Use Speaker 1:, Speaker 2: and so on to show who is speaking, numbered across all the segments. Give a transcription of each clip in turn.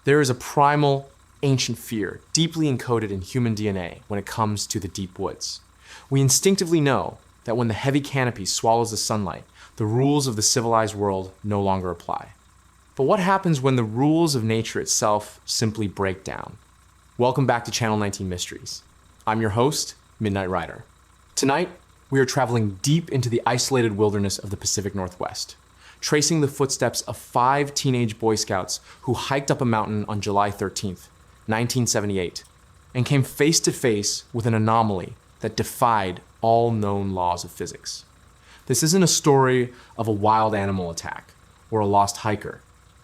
Speaker 1: There is a primal, ancient fear deeply encoded in human DNA when it comes to the deep woods. We instinctively know that when the heavy canopy swallows the sunlight, the rules of the civilized world no longer apply. But what happens when the rules of nature itself simply break down? Welcome back to Channel 19 Mysteries. I'm your host, Midnight Rider. Tonight, we are traveling deep into the isolated wilderness of the Pacific Northwest, tracing the footsteps of 5 teenage Boy Scouts who hiked up a mountain on July 13th, 1978, and came face to face with an anomaly that defied all known laws of physics. This isn't a story of a wild animal attack or a lost hiker.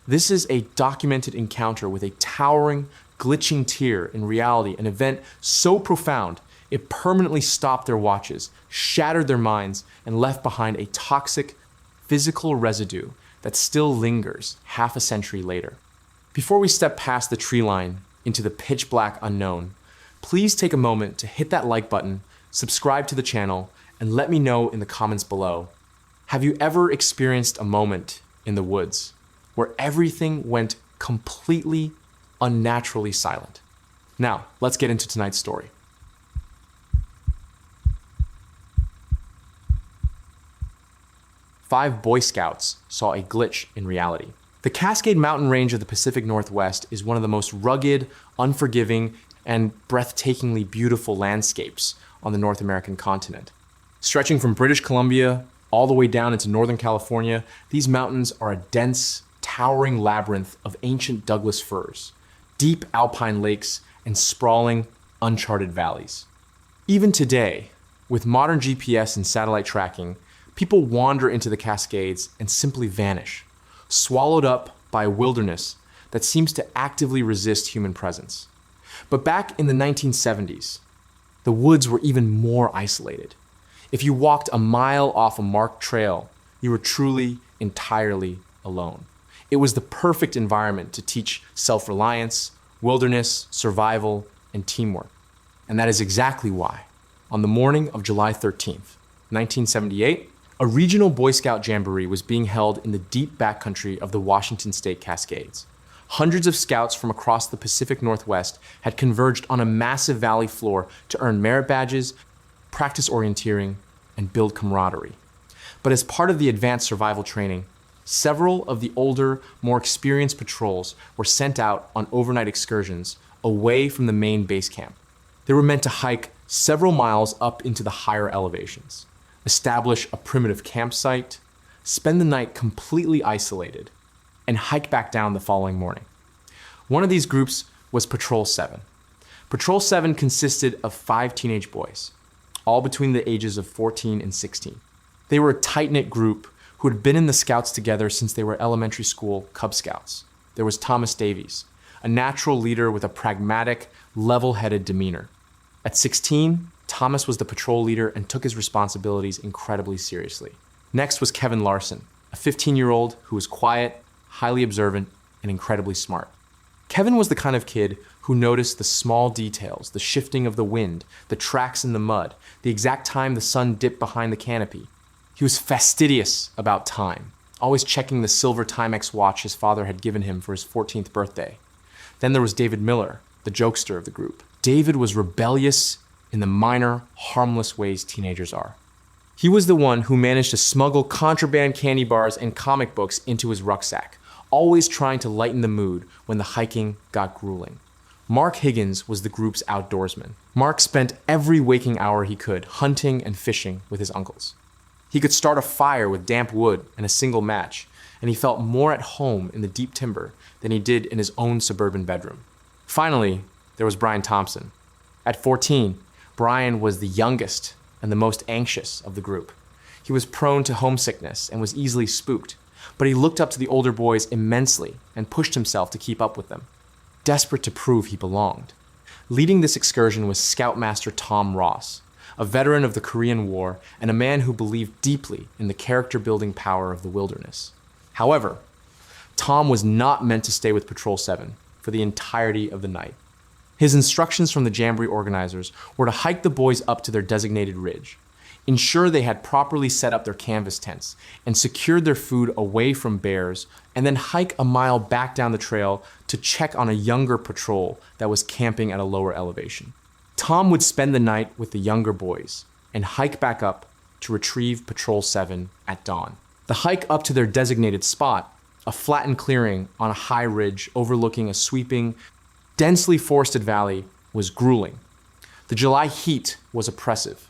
Speaker 1: This is a documented encounter with a towering, glitching tier in reality, an event so profound it permanently stopped their watches, shattered their minds, and left behind a toxic, physical residue that still lingers half a century later. Before we step past the tree line into the pitch black unknown, please take a moment to hit that like button, subscribe to the channel, and let me know in the comments below. Have you ever experienced a moment in the woods where everything went completely unnaturally silent? Now, let's get into tonight's story. Five Boy Scouts saw a glitch in reality. The Cascade Mountain range of the Pacific Northwest is one of the most rugged, unforgiving, and breathtakingly beautiful landscapes on the North American continent. Stretching from British Columbia all the way down into Northern California, these mountains are a dense, towering labyrinth of ancient Douglas firs, deep alpine lakes, and sprawling, uncharted valleys. Even today, with modern GPS and satellite tracking, people wander into the Cascades and simply vanish, swallowed up by a wilderness that seems to actively resist human presence. But back in the 1970s, the woods were even more isolated. If you walked a mile off a marked trail, you were truly, entirely alone. It was the perfect environment to teach self-reliance, wilderness, survival, and teamwork. And that is exactly why, on the morning of July 13th, 1978, a regional Boy Scout jamboree was being held in the deep backcountry of the Washington State Cascades. Hundreds of scouts from across the Pacific Northwest had converged on a massive valley floor to earn merit badges, practice orienteering, and build camaraderie. But as part of the advanced survival training, several of the older, more experienced patrols were sent out on overnight excursions away from the main base camp. They were meant to hike several miles up into the higher elevations, establish a primitive campsite, spend the night completely isolated, and hike back down the following morning. One of these groups was Patrol 7. Patrol 7 consisted of 5 teenage boys, all between the ages of 14 and 16. They were a tight-knit group who had been in the Scouts together since they were elementary school Cub Scouts. There was Thomas Davies, a natural leader with a pragmatic, level-headed demeanor. At 16, Thomas was the patrol leader and took his responsibilities incredibly seriously. Next was Kevin Larson, a 15-year-old who was quiet, highly observant, and incredibly smart. Kevin was the kind of kid who noticed the small details, the shifting of the wind, the tracks in the mud, the exact time the sun dipped behind the canopy. He was fastidious about time, always checking the silver Timex watch his father had given him for his 14th birthday. Then there was David Miller, the jokester of the group. David was rebellious in the minor, harmless ways teenagers are. He was the one who managed to smuggle contraband candy bars and comic books into his rucksack, always trying to lighten the mood when the hiking got grueling. Mark Higgins was the group's outdoorsman. Mark spent every waking hour he could hunting and fishing with his uncles. He could start a fire with damp wood and a single match, and he felt more at home in the deep timber than he did in his own suburban bedroom. Finally, there was Brian Thompson. At 14, Brian was the youngest and the most anxious of the group. He was prone to homesickness and was easily spooked, but he looked up to the older boys immensely and pushed himself to keep up with them, desperate to prove he belonged. Leading this excursion was Scoutmaster Tom Ross, a veteran of the Korean War and a man who believed deeply in the character-building power of the wilderness. However, Tom was not meant to stay with Patrol 7 for the entirety of the night. His instructions from the jamboree organizers were to hike the boys up to their designated ridge, ensure they had properly set up their canvas tents, and secured their food away from bears, and then hike a mile back down the trail to check on a younger patrol that was camping at a lower elevation. Tom would spend the night with the younger boys and hike back up to retrieve Patrol 7 at dawn. The hike up to their designated spot, a flattened clearing on a high ridge overlooking a sweeping, densely forested valley, was grueling. The July heat was oppressive,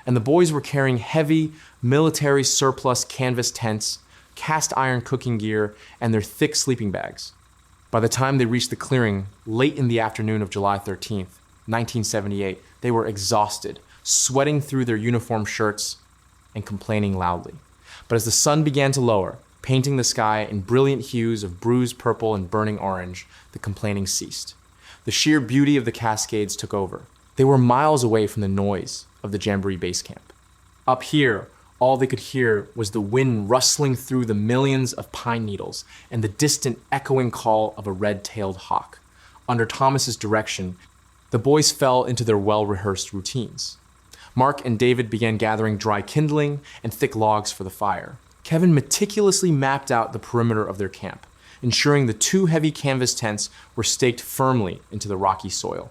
Speaker 1: and the boys were carrying heavy, military surplus canvas tents, cast iron cooking gear, and their thick sleeping bags. By the time they reached the clearing, late in the afternoon of July 13th, 1978, they were exhausted, sweating through their uniform shirts and complaining loudly. But as the sun began to lower, painting the sky in brilliant hues of bruised purple and burning orange, the complaining ceased. The sheer beauty of the Cascades took over. They were miles away from the noise of the Jamboree base camp. Up here, all they could hear was the wind rustling through the millions of pine needles and the distant echoing call of a red-tailed hawk. Under Thomas's direction, the boys fell into their well-rehearsed routines. Mark and David began gathering dry kindling and thick logs for the fire. Kevin meticulously mapped out the perimeter of their camp, ensuring the 2 heavy canvas tents were staked firmly into the rocky soil.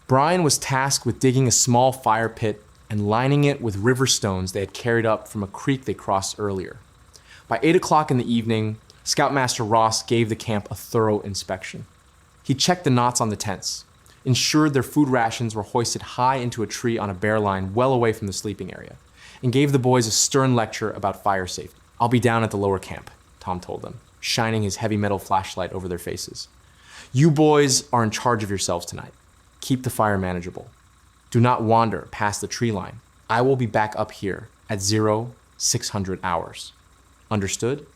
Speaker 1: Brian was tasked with digging a small fire pit and lining it with river stones they had carried up from a creek they crossed earlier. By 8 o'clock in the evening, Scoutmaster Ross gave the camp a thorough inspection. He checked the knots on the tents, ensured their food rations were hoisted high into a tree on a bear line well away from the sleeping area, and gave the boys a stern lecture about fire safety. "I'll be down at the lower camp," Tom told them, shining his heavy metal flashlight over their faces. "You boys are in charge of yourselves tonight. Keep the fire manageable. Do not wander past the tree line. I will be back up here at 0600 hours. Understood?"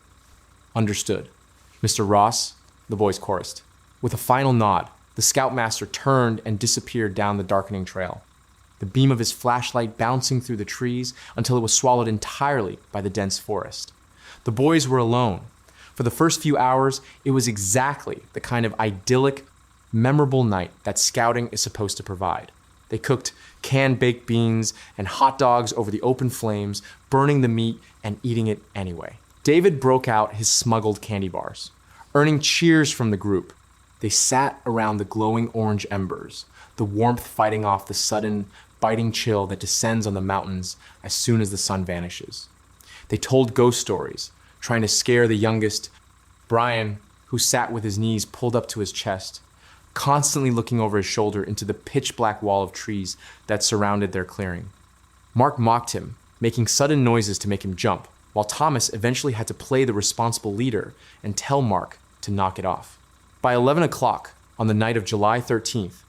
Speaker 1: "Understood, Mr. Ross," the boys chorused. With a final nod, the Scoutmaster turned and disappeared down the darkening trail, the beam of his flashlight bouncing through the trees until it was swallowed entirely by the dense forest. The boys were alone. For the first few hours, it was exactly the kind of idyllic, memorable night that scouting is supposed to provide. They cooked canned baked beans and hot dogs over the open flames, burning the meat and eating it anyway. David broke out his smuggled candy bars, earning cheers from the group. They sat around the glowing orange embers, the warmth fighting off the sudden, biting chill that descends on the mountains as soon as the sun vanishes. They told ghost stories, trying to scare the youngest, Brian, who sat with his knees pulled up to his chest, constantly looking over his shoulder into the pitch-black wall of trees that surrounded their clearing. Mark mocked him, making sudden noises to make him jump, while Thomas eventually had to play the responsible leader and tell Mark to knock it off. By 11 o'clock, on the night of July 13th,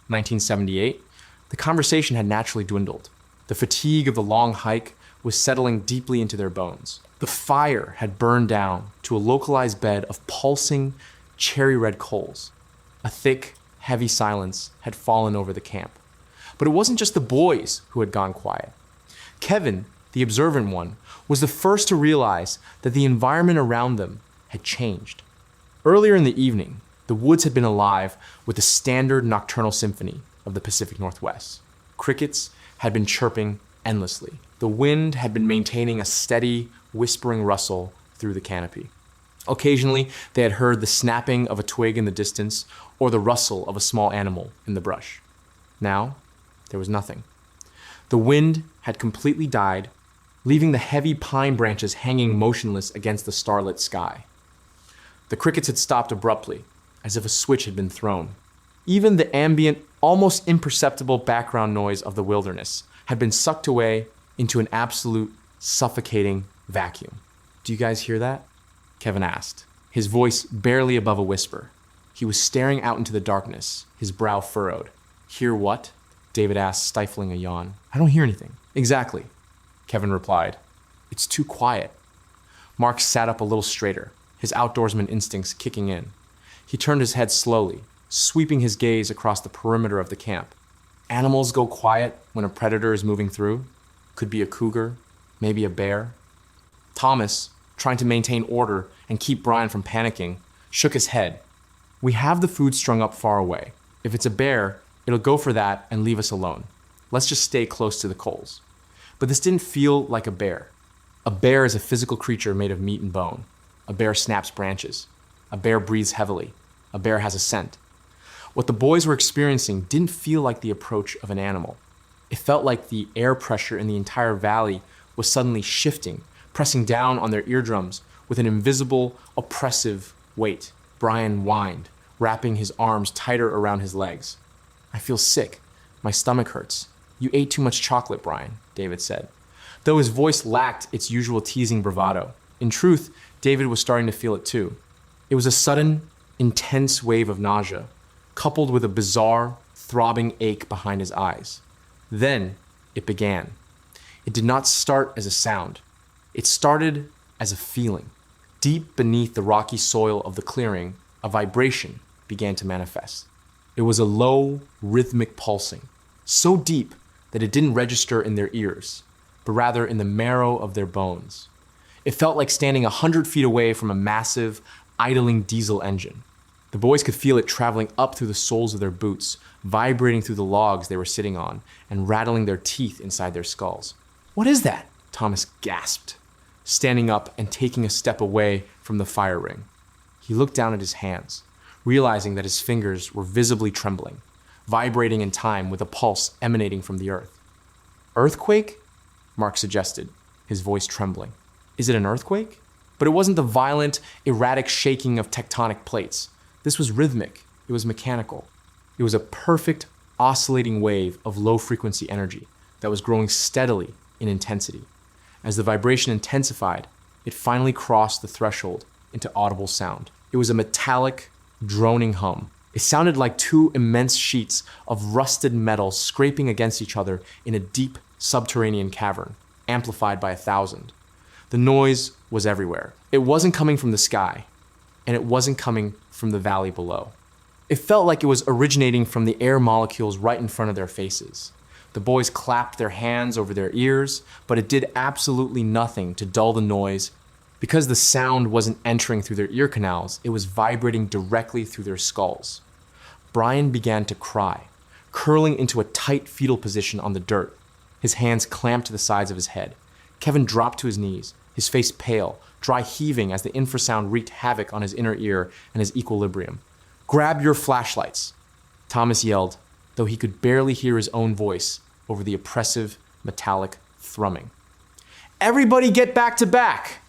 Speaker 1: 1978, the conversation had naturally dwindled. The fatigue of the long hike was settling deeply into their bones. The fire had burned down to a localized bed of pulsing, cherry-red coals. A thick, heavy silence had fallen over the camp. But it wasn't just the boys who had gone quiet. Kevin, the observant one, was the first to realize that the environment around them had changed. Earlier in the evening, the woods had been alive with the standard nocturnal symphony of the Pacific Northwest. Crickets had been chirping endlessly. The wind had been maintaining a steady, whispering rustle through the canopy. Occasionally, they had heard the snapping of a twig in the distance or the rustle of a small animal in the brush. Now, there was nothing. The wind had completely died, leaving the heavy pine branches hanging motionless against the starlit sky. The crickets had stopped abruptly, as if a switch had been thrown. Even the ambient, almost imperceptible background noise of the wilderness had been sucked away into an absolute, suffocating vacuum. "Do you guys hear that?" Kevin asked, his voice barely above a whisper. He was staring out into the darkness, his brow furrowed. "Hear what?" David asked, stifling a yawn. "I don't hear anything." "Exactly," Kevin replied. "It's too quiet." Mark sat up a little straighter, his outdoorsman instincts kicking in. He turned his head slowly, sweeping his gaze across the perimeter of the camp. Animals go quiet when a predator is moving through. Could be a cougar, maybe a bear. Thomas, trying to maintain order and keep Brian from panicking, shook his head. "We have the food strung up far away. If it's a bear, it'll go for that and leave us alone. Let's just stay close to the coals." But this didn't feel like a bear. A bear is a physical creature made of meat and bone. A bear snaps branches. A bear breathes heavily. A bear has a scent. What the boys were experiencing didn't feel like the approach of an animal. It felt like the air pressure in the entire valley was suddenly shifting, pressing down on their eardrums with an invisible, oppressive weight. Brian whined, wrapping his arms tighter around his legs. "I feel sick. My stomach hurts. You ate too much chocolate, Brian," David said. Though his voice lacked its usual teasing bravado, in truth, David was starting to feel it too. It was a sudden, intense wave of nausea, coupled with a bizarre, throbbing ache behind his eyes. Then it began. It did not start as a sound. It started as a feeling. Deep beneath the rocky soil of the clearing, a vibration began to manifest. It was a low, rhythmic pulsing, so deep that it didn't register in their ears, but rather in the marrow of their bones. It felt like standing 100 feet away from a massive, idling diesel engine. The boys could feel it traveling up through the soles of their boots, vibrating through the logs they were sitting on, and rattling their teeth inside their skulls. "What is that?" Thomas gasped, standing up and taking a step away from the fire ring. He looked down at his hands, realizing that his fingers were visibly trembling, vibrating in time with a pulse emanating from the earth. "Earthquake?" Mark suggested, his voice trembling. "Is it an earthquake?" But it wasn't the violent, erratic shaking of tectonic plates. This was rhythmic. It was mechanical. It was a perfect, oscillating wave of low-frequency energy that was growing steadily in intensity. As the vibration intensified, it finally crossed the threshold into audible sound. It was a metallic, droning hum. It sounded like two immense sheets of rusted metal scraping against each other in a deep subterranean cavern, amplified by 1,000. The noise was everywhere. It wasn't coming from the sky, and it wasn't coming from the valley below. It felt like it was originating from the air molecules right in front of their faces. The boys clapped their hands over their ears, but it did absolutely nothing to dull the noise. Because the sound wasn't entering through their ear canals, it was vibrating directly through their skulls. Brian began to cry, curling into a tight fetal position on the dirt, his hands clamped to the sides of his head. Kevin dropped to his knees, his face pale, dry heaving as the infrasound wreaked havoc on his inner ear and his equilibrium. "Grab your flashlights," Thomas yelled, though he could barely hear his own voice over the oppressive, metallic thrumming. "Everybody get back to back!"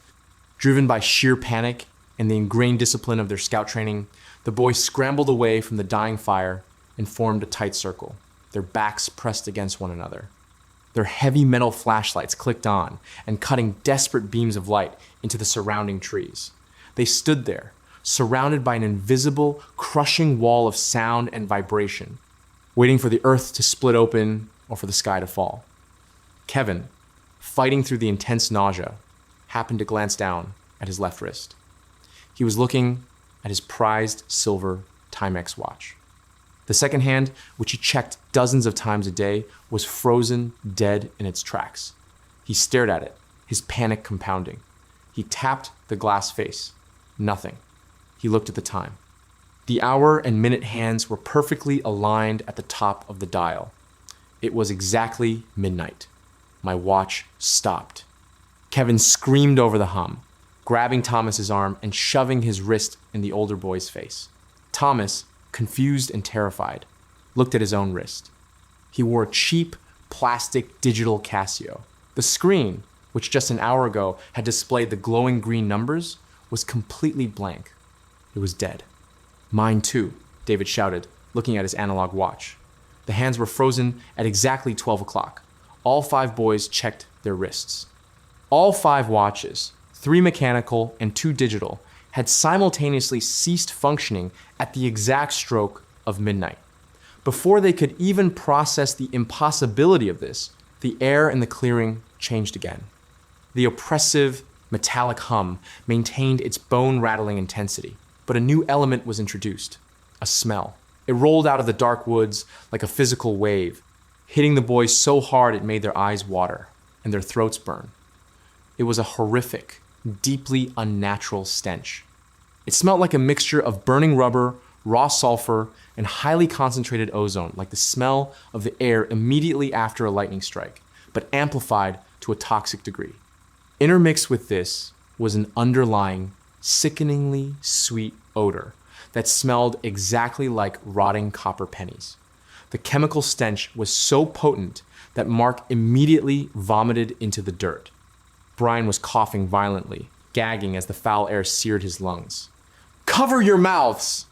Speaker 1: Driven by sheer panic and the ingrained discipline of their scout training, the boys scrambled away from the dying fire and formed a tight circle, their backs pressed against one another. Their heavy metal flashlights clicked on and cutting desperate beams of light into the surrounding trees. They stood there, surrounded by an invisible, crushing wall of sound and vibration, waiting for the earth to split open or for the sky to fall. Kevin, fighting through the intense nausea, happened to glance down at his left wrist. He was looking at his prized silver Timex watch. The second hand, which he checked dozens of times a day, was frozen dead in its tracks. He stared at it, his panic compounding. He tapped the glass face. Nothing. He looked at the time. The hour and minute hands were perfectly aligned at the top of the dial. It was exactly midnight. My watch stopped. Kevin screamed over the hum, grabbing Thomas's arm and shoving his wrist in the older boy's face. Thomas, confused and terrified, looked at his own wrist. He wore a cheap, plastic digital Casio. The screen, which just an hour ago had displayed the glowing green numbers, was completely blank. It was dead. "Mine too," David shouted, looking at his analog watch. The hands were frozen at exactly 12 o'clock. All 5 boys checked their wrists. All 5 watches, 3 mechanical and 2 digital, had simultaneously ceased functioning at the exact stroke of midnight. Before they could even process the impossibility of this, the air in the clearing changed again. The oppressive, metallic hum maintained its bone-rattling intensity, but a new element was introduced: a smell. It rolled out of the dark woods like a physical wave, hitting the boys so hard it made their eyes water and their throats burn. It was a horrific, deeply unnatural stench. It smelled like a mixture of burning rubber, raw sulfur, and highly concentrated ozone, like the smell of the air immediately after a lightning strike. but amplified to a toxic degree. Intermixed with this was an underlying, sickeningly sweet odor that smelled exactly like rotting copper pennies. The chemical stench was so potent that Mark immediately vomited into the dirt. Brian was coughing violently, gagging as the foul air seared his lungs. "Cover your mouths!"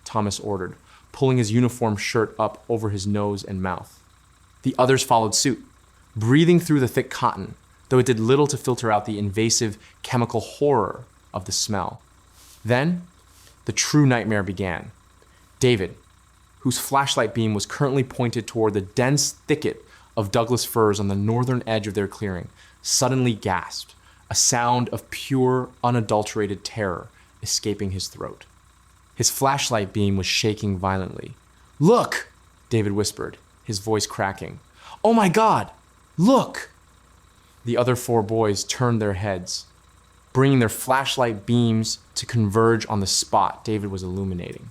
Speaker 1: Thomas ordered, pulling his uniform shirt up over his nose and mouth. The others followed suit, breathing through the thick cotton, though it did little to filter out the invasive chemical horror of the smell. Then, the true nightmare began. David, whose flashlight beam was currently pointed toward the dense thicket of Douglas firs on the northern edge of their clearing, suddenly gasped, a sound of pure, unadulterated terror escaping his throat. His flashlight beam was shaking violently. "Look!" David whispered, his voice cracking. "Oh my God! Look!" The other 4 boys turned their heads, bringing their flashlight beams to converge on the spot David was illuminating.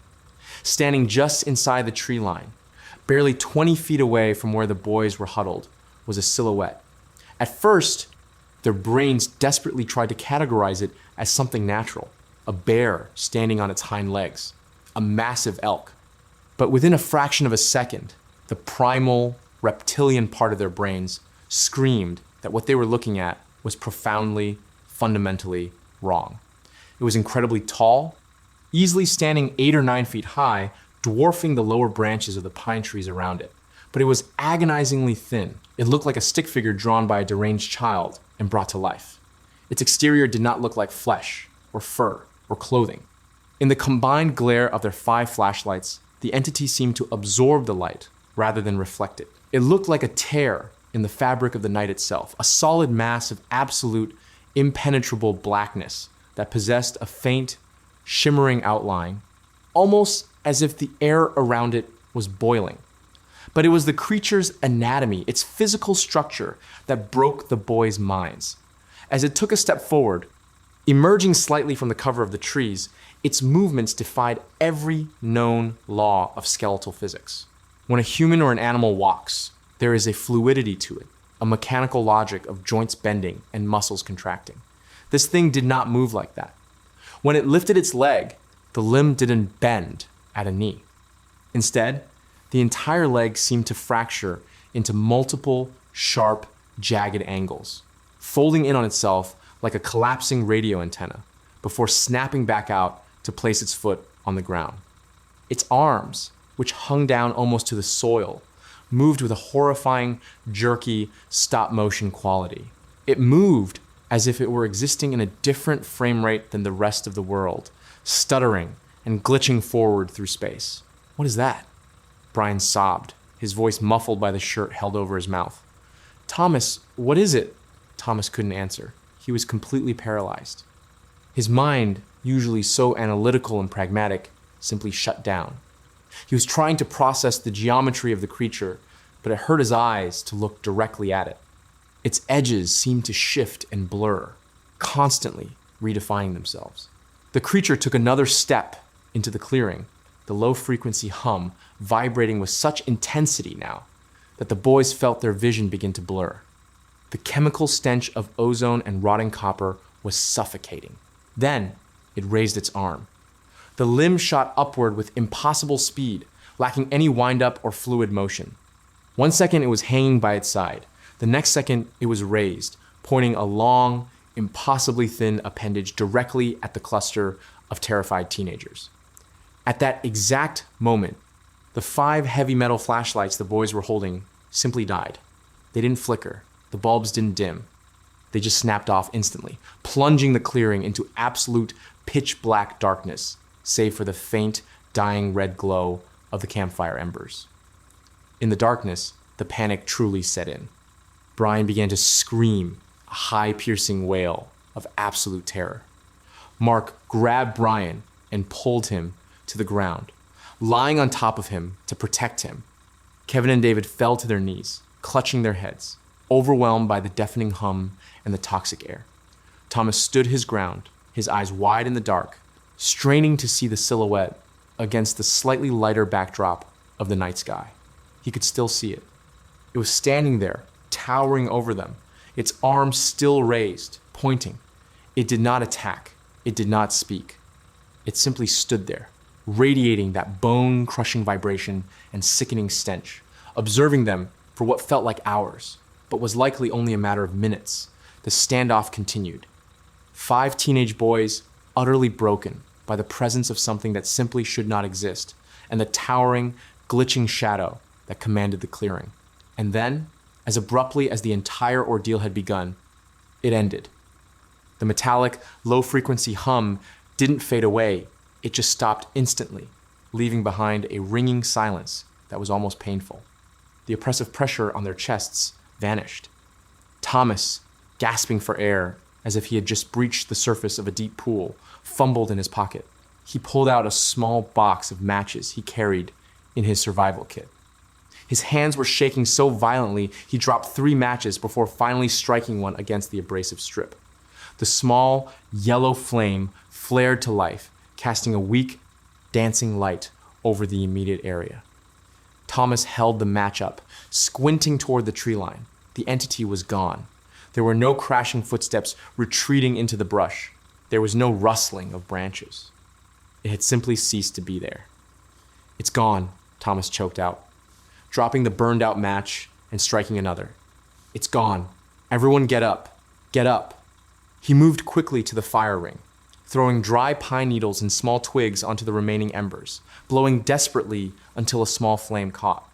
Speaker 1: Standing just inside the tree line, barely 20 feet away from where the boys were huddled, was a silhouette. At first, their brains desperately tried to categorize it as something natural, a bear standing on its hind legs, a massive elk. But within a fraction of a second, the primal, reptilian part of their brains screamed that what they were looking at was profoundly, fundamentally wrong. It was incredibly tall, easily standing 8 or 9 feet high, dwarfing the lower branches of the pine trees around it. But it was agonizingly thin. It looked like a stick figure drawn by a deranged child and brought to life. Its exterior did not look like flesh or fur or clothing. In the combined glare of their 5 flashlights, the entity seemed to absorb the light rather than reflect it. It looked like a tear in the fabric of the night itself, a solid mass of absolute, impenetrable blackness that possessed a faint, shimmering outline, almost as if the air around it was boiling. But it was the creature's anatomy, its physical structure, that broke the boys' minds. As it took a step forward, emerging slightly from the cover of the trees, its movements defied every known law of skeletal physics. When a human or an animal walks, there is a fluidity to it, a mechanical logic of joints bending and muscles contracting. This thing did not move like that. When it lifted its leg, the limb didn't bend at a knee. Instead, the entire leg seemed to fracture into multiple, sharp, jagged angles, folding in on itself like a collapsing radio antenna before snapping back out to place its foot on the ground. Its arms, which hung down almost to the soil, moved with a horrifying, jerky, stop-motion quality. It moved as if it were existing in a different frame rate than the rest of the world, stuttering and glitching forward through space. "What is that?" Brian sobbed, his voice muffled by the shirt held over his mouth. "Thomas, what is it?" Thomas couldn't answer. He was completely paralyzed. His mind, usually so analytical and pragmatic, simply shut down. He was trying to process the geometry of the creature, but it hurt his eyes to look directly at it. Its edges seemed to shift and blur, constantly redefining themselves. The creature took another step into the clearing, the low-frequency hum vibrating with such intensity now that the boys felt their vision begin to blur. The chemical stench of ozone and rotting copper was suffocating. Then it raised its arm. The limb shot upward with impossible speed, lacking any wind-up or fluid motion. 1 second it was hanging by its side. The next second it was raised, pointing a long, impossibly thin appendage directly at the cluster of terrified teenagers. At that exact moment, the 5 heavy metal flashlights the boys were holding simply died. They didn't flicker. The bulbs didn't dim. They just snapped off instantly, plunging the clearing into absolute pitch-black darkness, save for the faint, dying red glow of the campfire embers. In the darkness, the panic truly set in. Brian began to scream, a high-piercing wail of absolute terror. Mark grabbed Brian and pulled him to the ground, lying on top of him to protect him. Kevin and David fell to their knees, clutching their heads, overwhelmed by the deafening hum and the toxic air. Thomas stood his ground, his eyes wide in the dark, straining to see the silhouette against the slightly lighter backdrop of the night sky. He could still see it. It was standing there, towering over them, its arms still raised, pointing. It did not attack. It did not speak. It simply stood there, radiating that bone-crushing vibration and sickening stench, observing them for what felt like hours, but was likely only a matter of minutes. The standoff continued. 5 teenage boys, utterly broken by the presence of something that simply should not exist, and the towering, glitching shadow that commanded the clearing. And then, as abruptly as the entire ordeal had begun, it ended. The metallic, low-frequency hum didn't fade away, it just stopped instantly, leaving behind a ringing silence that was almost painful. The oppressive pressure on their chests vanished. Thomas, gasping for air, as if he had just breached the surface of a deep pool, fumbled in his pocket. He pulled out a small box of matches he carried in his survival kit. His hands were shaking so violently, he dropped 3 matches before finally striking one against the abrasive strip. The small, yellow flame flared to life, casting a weak, dancing light over the immediate area. Thomas held the match up, squinting toward the tree line. The entity was gone. There were no crashing footsteps retreating into the brush. There was no rustling of branches. It had simply ceased to be there. "It's gone," Thomas choked out, dropping the burned-out match and striking another. "It's gone. Everyone get up. Get up." He moved quickly to the fire ring, throwing dry pine needles and small twigs onto the remaining embers, blowing desperately until a small flame caught.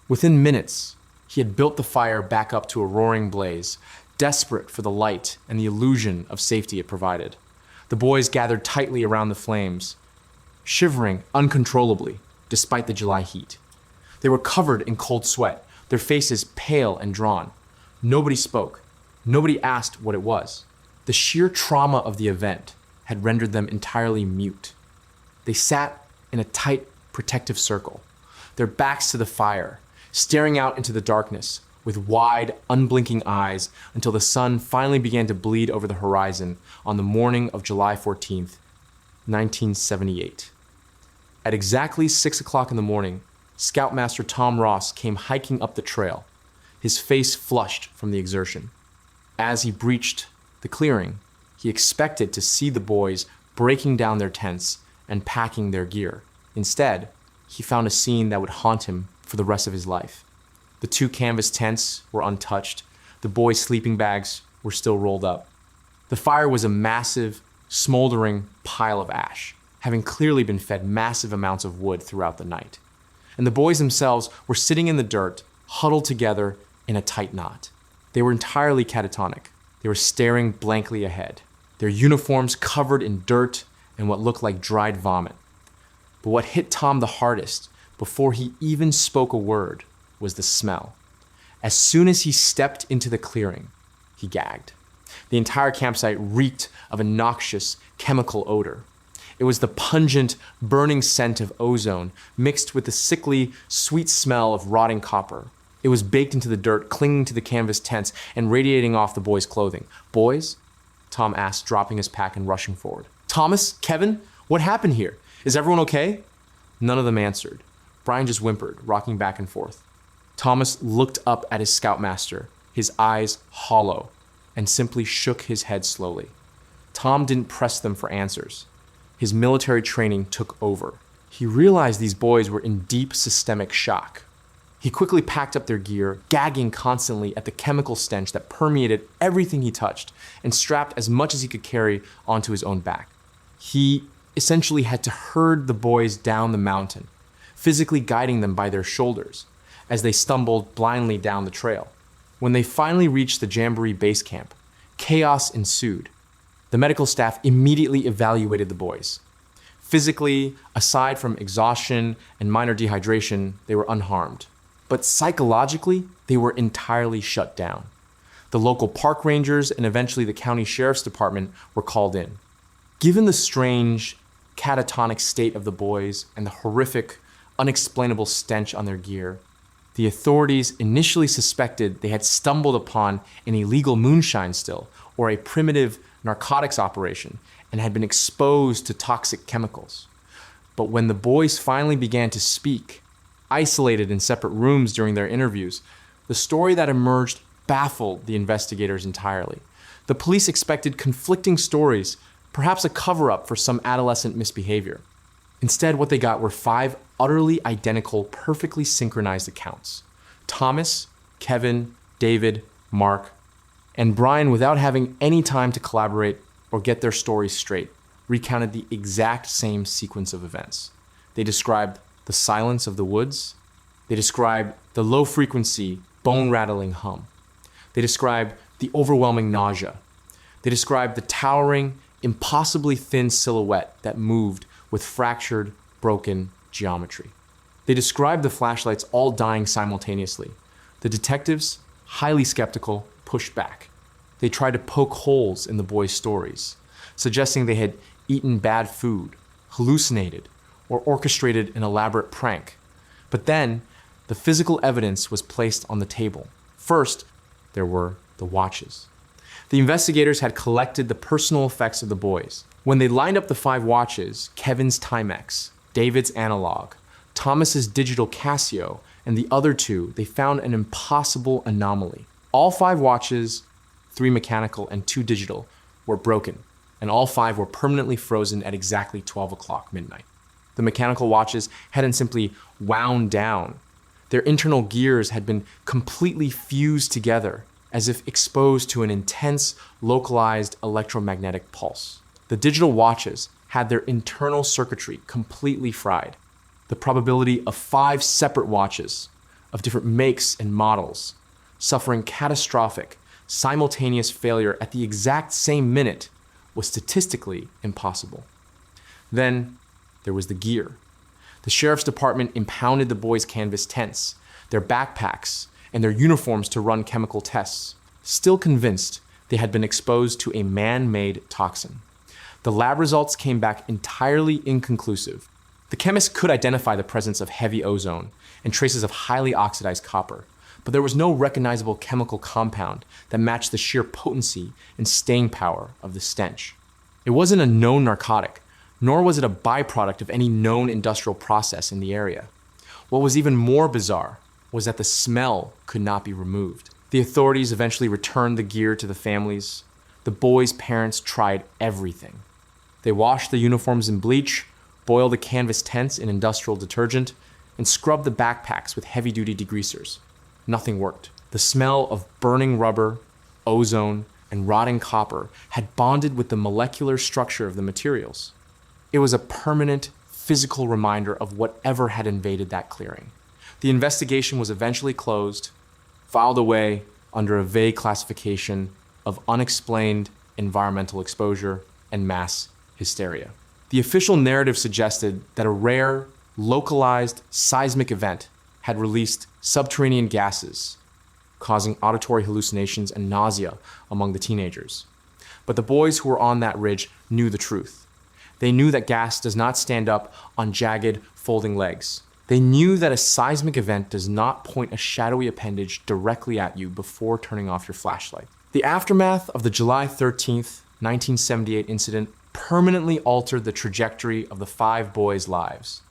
Speaker 1: Within minutes, he had built the fire back up to a roaring blaze, desperate for the light and the illusion of safety it provided. The boys gathered tightly around the flames, shivering uncontrollably despite the July heat. They were covered in cold sweat, their faces pale and drawn. Nobody spoke. Nobody asked what it was. The sheer trauma of the event had rendered them entirely mute. They sat in a tight, protective circle, their backs to the fire, staring out into the darkness with wide, unblinking eyes until the sun finally began to bleed over the horizon on the morning of July 14th, 1978. At exactly 6 o'clock in the morning, Scoutmaster Tom Ross came hiking up the trail, his face flushed from the exertion. As he breached the clearing, he expected to see the boys breaking down their tents and packing their gear. Instead, he found a scene that would haunt him for the rest of his life. The 2 canvas tents were untouched. The boys' sleeping bags were still rolled up. The fire was a massive, smoldering pile of ash, having clearly been fed massive amounts of wood throughout the night. And the boys themselves were sitting in the dirt, huddled together in a tight knot. They were entirely catatonic. They were staring blankly ahead, their uniforms covered in dirt and what looked like dried vomit. But what hit Tom the hardest, before he even spoke a word, was the smell. As soon as he stepped into the clearing, he gagged. The entire campsite reeked of a noxious chemical odor. It was the pungent, burning scent of ozone mixed with the sickly, sweet smell of rotting copper. It was baked into the dirt, clinging to the canvas tents and radiating off the boys' clothing. "Boys?" Tom asked, dropping his pack and rushing forward. "Thomas? Kevin? What happened here? Is everyone okay?" None of them answered. Brian just whimpered, rocking back and forth. Thomas looked up at his scoutmaster, his eyes hollow, and simply shook his head slowly. Tom didn't press them for answers. His military training took over. He realized these boys were in deep systemic shock. He quickly packed up their gear, gagging constantly at the chemical stench that permeated everything he touched, and strapped as much as he could carry onto his own back. He essentially had to herd the boys down the mountain, physically guiding them by their shoulders as they stumbled blindly down the trail. When they finally reached the Jamboree base camp, chaos ensued. The medical staff immediately evaluated the boys. Physically, aside from exhaustion and minor dehydration, they were unharmed. But psychologically, they were entirely shut down. The local park rangers and eventually the county sheriff's department were called in. Given the strange, catatonic state of the boys and the horrific, unexplainable stench on their gear, the authorities initially suspected they had stumbled upon an illegal moonshine still or a primitive narcotics operation and had been exposed to toxic chemicals. But when the boys finally began to speak, isolated in separate rooms during their interviews, the story that emerged baffled the investigators entirely. The police expected conflicting stories, perhaps a cover-up for some adolescent misbehavior. Instead, what they got were 5 utterly identical, perfectly synchronized accounts. Thomas, Kevin, David, Mark, and Brian, without having any time to collaborate or get their stories straight, recounted the exact same sequence of events. They described the silence of the woods. They described the low-frequency, bone-rattling hum. They described the overwhelming nausea. They described the towering, impossibly thin silhouette that moved with fractured, broken geometry. They described the flashlights all dying simultaneously. The detectives, highly skeptical, pushed back. They tried to poke holes in the boys' stories, suggesting they had eaten bad food, hallucinated, or orchestrated an elaborate prank. But then, the physical evidence was placed on the table. First, there were the watches. The investigators had collected the personal effects of the boys. When they lined up the 5 watches, Kevin's Timex, David's analog, Thomas's digital Casio, and the other 2, they found an impossible anomaly. All 5 watches, 3 mechanical and 2 digital, were broken, and all 5 were permanently frozen at exactly 12 o'clock midnight. The mechanical watches hadn't simply wound down. Their internal gears had been completely fused together, as if exposed to an intense, localized electromagnetic pulse. The digital watches had their internal circuitry completely fried. The probability of 5 separate watches, of different makes and models, suffering catastrophic, simultaneous failure at the exact same minute was statistically impossible. Then there was the gear. The sheriff's department impounded the boys' canvas tents, their backpacks, and their uniforms to run chemical tests, still convinced they had been exposed to a man-made toxin. The lab results came back entirely inconclusive. The chemists could identify the presence of heavy ozone and traces of highly oxidized copper, but there was no recognizable chemical compound that matched the sheer potency and staying power of the stench. It wasn't a known narcotic, nor was it a byproduct of any known industrial process in the area. What was even more bizarre was that the smell could not be removed. The authorities eventually returned the gear to the families. The boys' parents tried everything. They washed the uniforms in bleach, boiled the canvas tents in industrial detergent, and scrubbed the backpacks with heavy-duty degreasers. Nothing worked. The smell of burning rubber, ozone, and rotting copper had bonded with the molecular structure of the materials. It was a permanent, physical reminder of whatever had invaded that clearing. The investigation was eventually closed, filed away under a vague classification of unexplained environmental exposure and mass hysteria. The official narrative suggested that a rare, localized seismic event had released subterranean gases, causing auditory hallucinations and nausea among the teenagers. But the boys who were on that ridge knew the truth. They knew that gas does not stand up on jagged, folding legs. They knew that a seismic event does not point a shadowy appendage directly at you before turning off your flashlight. The aftermath of the July 13th, 1978 incident permanently altered the trajectory of the 5 boys' lives.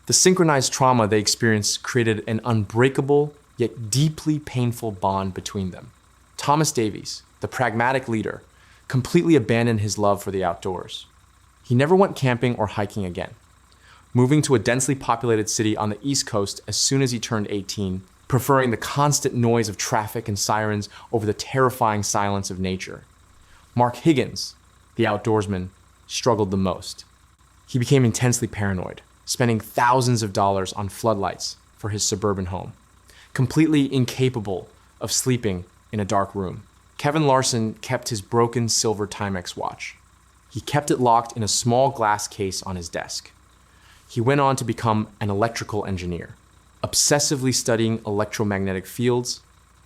Speaker 1: The synchronized trauma they experienced created an unbreakable, yet deeply painful bond between them. Thomas Davies, the pragmatic leader, completely abandoned his love for the outdoors. He never went camping or hiking again, moving to a densely populated city on the East Coast as soon as he turned 18, preferring the constant noise of traffic and sirens over the terrifying silence of nature. Mark Higgins, the outdoorsman, struggled the most. He became intensely paranoid, spending thousands of dollars on floodlights for his suburban home, completely incapable of sleeping in a dark room. Kevin Larson kept his broken silver Timex watch. He kept it locked in a small glass case on his desk. He went on to become an electrical engineer, obsessively studying electromagnetic fields,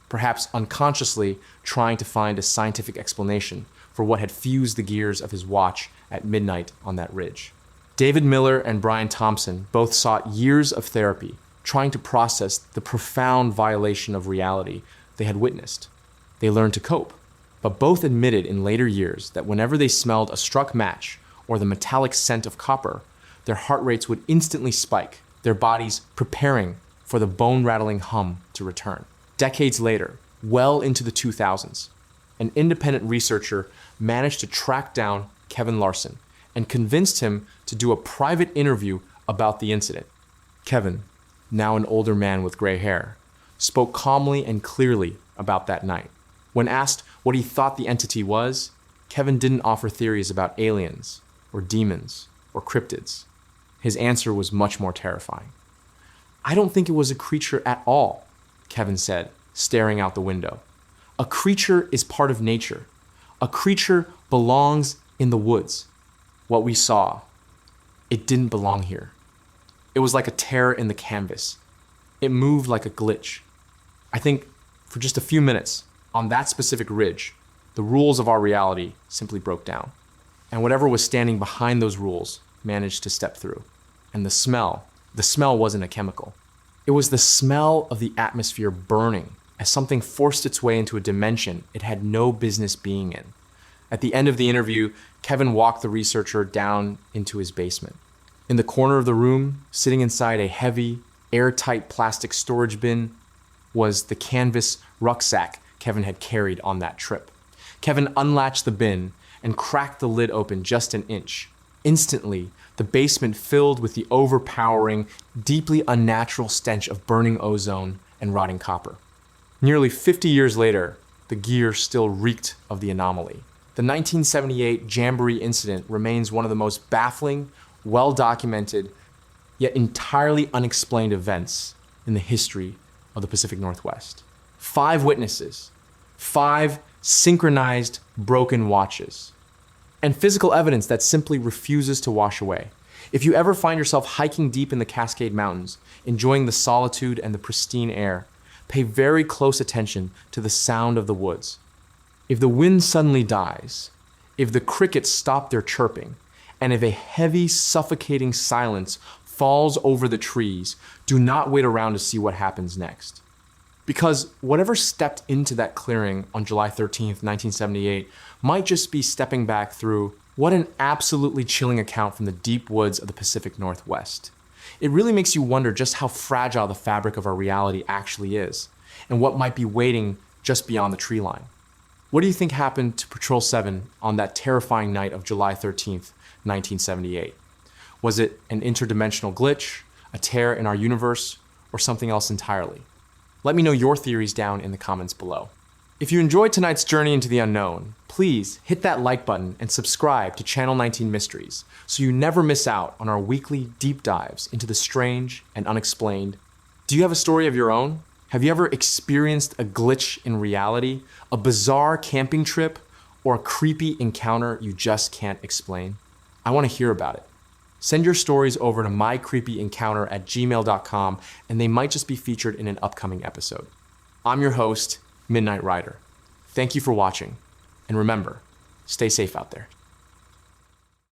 Speaker 1: perhaps unconsciously trying to find a scientific explanation for what had fused the gears of his watch at midnight on that ridge. David Miller and Brian Thompson both sought years of therapy, trying to process the profound violation of reality they had witnessed. They learned to cope, but both admitted in later years that whenever they smelled a struck match or the metallic scent of copper, their heart rates would instantly spike, their bodies preparing for the bone-rattling hum to return. Decades later, well into the 2000s. An independent researcher managed to track down Kevin Larson and convinced him to do a private interview about the incident. Kevin, now an older man with gray hair, spoke calmly and clearly about that night. When asked what he thought the entity was, Kevin didn't offer theories about aliens or demons or cryptids. His answer was much more terrifying. "I don't think it was a creature at all," Kevin said, staring out the window. "A creature is part of nature. A creature belongs in the woods. What we saw, it didn't belong here. It was like a tear in the canvas. It moved like a glitch. I think for just a few minutes, on that specific ridge, the rules of our reality simply broke down. And whatever was standing behind those rules managed to step through. And the smell wasn't a chemical. It was the smell of the atmosphere burning as something forced its way into a dimension it had no business being in." At the end of the interview, Kevin walked the researcher down into his basement. In the corner of the room, sitting inside a heavy, airtight plastic storage bin, was the canvas rucksack Kevin had carried on that trip. Kevin unlatched the bin and cracked the lid open just an inch. Instantly, the basement filled with the overpowering, deeply unnatural stench of burning ozone and rotting copper. Nearly 50 years later, the gear still reeked of the anomaly. The 1978 Jamboree incident remains one of the most baffling, well-documented, yet entirely unexplained events in the history of the Pacific Northwest. 5 witnesses, 5 synchronized broken watches, and physical evidence that simply refuses to wash away. If you ever find yourself hiking deep in the Cascade Mountains, enjoying the solitude and the pristine air, pay very close attention to the sound of the woods. If the wind suddenly dies, if the crickets stop their chirping, and if a heavy, suffocating silence falls over the trees, do not wait around to see what happens next. Because whatever stepped into that clearing on July 13th, 1978, might just be stepping back through what an absolutely chilling account from the deep woods of the Pacific Northwest. It really makes you wonder just how fragile the fabric of our reality actually is, and what might be waiting just beyond the tree line. What do you think happened to Patrol 7 on that terrifying night of July 13th, 1978? Was it an interdimensional glitch, a tear in our universe, or something else entirely? Let me know your theories down in the comments below. If you enjoyed tonight's journey into the unknown, please hit that like button and subscribe to Channel 19 Mysteries so you never miss out on our weekly deep dives into the strange and unexplained. Do you have a story of your own? Have you ever experienced a glitch in reality, a bizarre camping trip, or a creepy encounter you just can't explain? I want to hear about it. Send your stories over to mycreepyencounter@gmail.com and they might just be featured in an upcoming episode. I'm your host, Midnight Rider. Thank you for watching, and remember, stay safe out there.